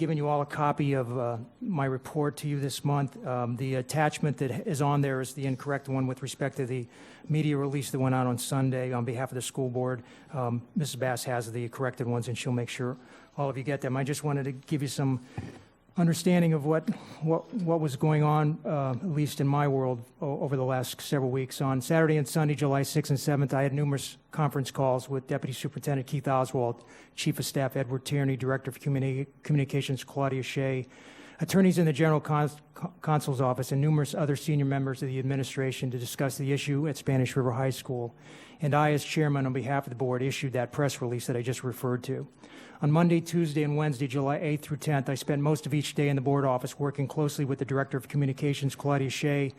Given you all a copy of my report to you this month. The attachment that is on there is the incorrect one with respect to the media release that went out on Sunday on behalf of the school board. Mrs. Bass has the corrected ones, and she'll make sure all of you get them. I just wanted to give you some understanding of what was going on, at least in my world, over the last several weeks. On Saturday and Sunday, July 6th and 7th, I had numerous conference calls with Deputy Superintendent Keith Oswald, Chief of Staff Edward Tierney, Director of Communications Claudia Shea, attorneys in the General Consul's office, and numerous other senior members of the administration to discuss the issue at Spanish River High School. And I, as chairman, on behalf of the board, issued that press release that I just referred to. On Monday, Tuesday, and Wednesday, July 8th through 10th, I spent most of each day in the board office working closely with the Director of Communications, Claudia Shea,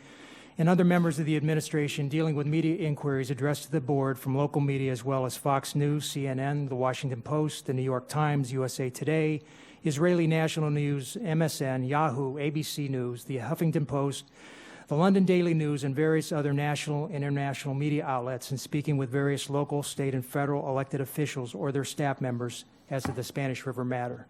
and other members of the administration dealing with media inquiries addressed to the board from local media as well as Fox News, CNN, The Washington Post, The New York Times, USA Today, Israeli National News, MSN, Yahoo, ABC News, The Huffington Post, the London Daily News, and various other national and international media outlets, and speaking with various local, state, and federal elected officials or their staff members as to the Spanish River matter.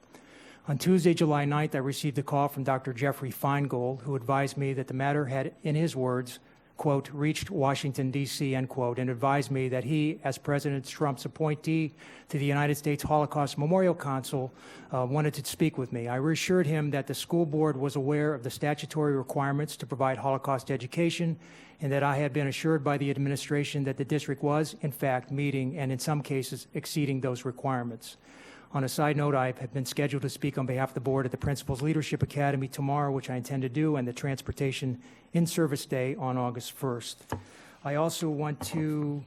On Tuesday, July 9th, I received a call from Dr. Jeffrey Feingold, who advised me that the matter had, in his words, quote, reached Washington, D.C., end quote, and advised me that he, as President Trump's appointee to the United States Holocaust Memorial Council, wanted to speak with me. I reassured him that the school board was aware of the statutory requirements to provide Holocaust education, and that I had been assured by the administration that the district was, in fact, meeting and in some cases exceeding those requirements. On a side note, I have been scheduled to speak on behalf of the board at the Principals Leadership Academy tomorrow, which I intend to do, and the Transportation in-Service Day on August 1st. I also want to,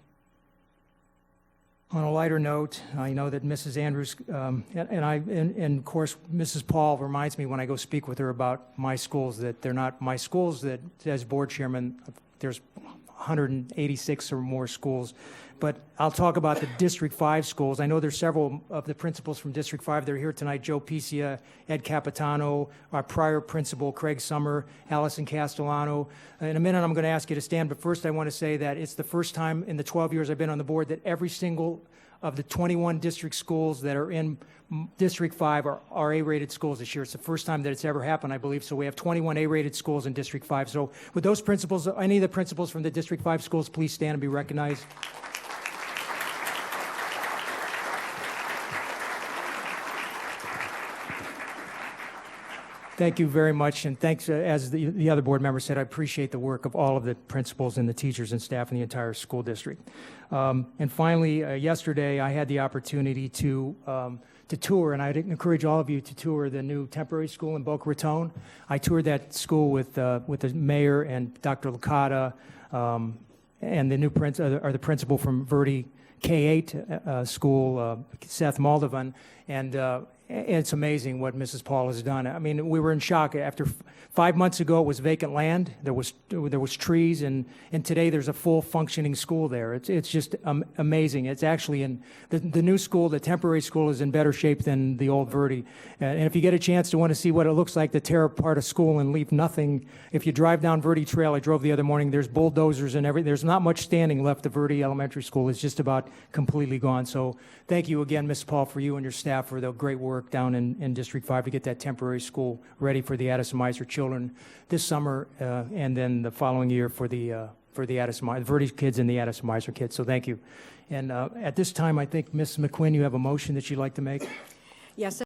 on a lighter note, I know that Mrs. Andrews, and of course, Mrs. Paul reminds me when I go speak with her about my schools that they're not my schools, that as board chairman, there's 186 or more schools. But I'll talk about the District 5 schools. I know there's several of the principals from District 5 that are here tonight: Joe Picia, Ed Capitano, our prior principal, Craig Summer, Allison Castellano. In a minute, I'm going to ask you to stand, but first I want to say that it's the first time in the 12 years I've been on the board that every single of the 21 district schools that are in District 5 are A-rated schools this year. It's the first time that it's ever happened, I believe. So we have 21 A-rated schools in District 5. So with those principals, any of the principals from the District 5 schools, please stand and be recognized. Thank you very much, and thanks, as the other board member said, I appreciate the work of all of the principals and the teachers and staff in the entire school district. And finally, yesterday I had the opportunity to tour, and I'd encourage all of you to tour the new temporary school in Boca Raton. I toured that school with the mayor and Dr. Licata, and the new the principal from Verde K-8 school, Seth Moldovan, and it's amazing what Mrs. Paul has done. I mean, we were in shock. After 5 months ago, it was vacant land. There was trees, and today there's a full functioning school there. It's just amazing. It's actually in the new school, the temporary school, is in better shape than the old Verde. And if you get a chance to want to see what it looks like to tear apart a school and leave nothing, if you drive down Verde Trail, I drove the other morning. There's bulldozers and everything. There's not much standing left of Verde Elementary School. It's just about completely gone. So thank you again, Ms. Paul, for you and your staff for the great work down in District 5 to get that temporary school ready for the Addison Meiser children this summer, and then the following year for the Addison Meiser, Verde kids and the Addison Meiser kids. So thank you. And at this time, I think, Ms. McQuinn, you have a motion that you'd like to make? Yes.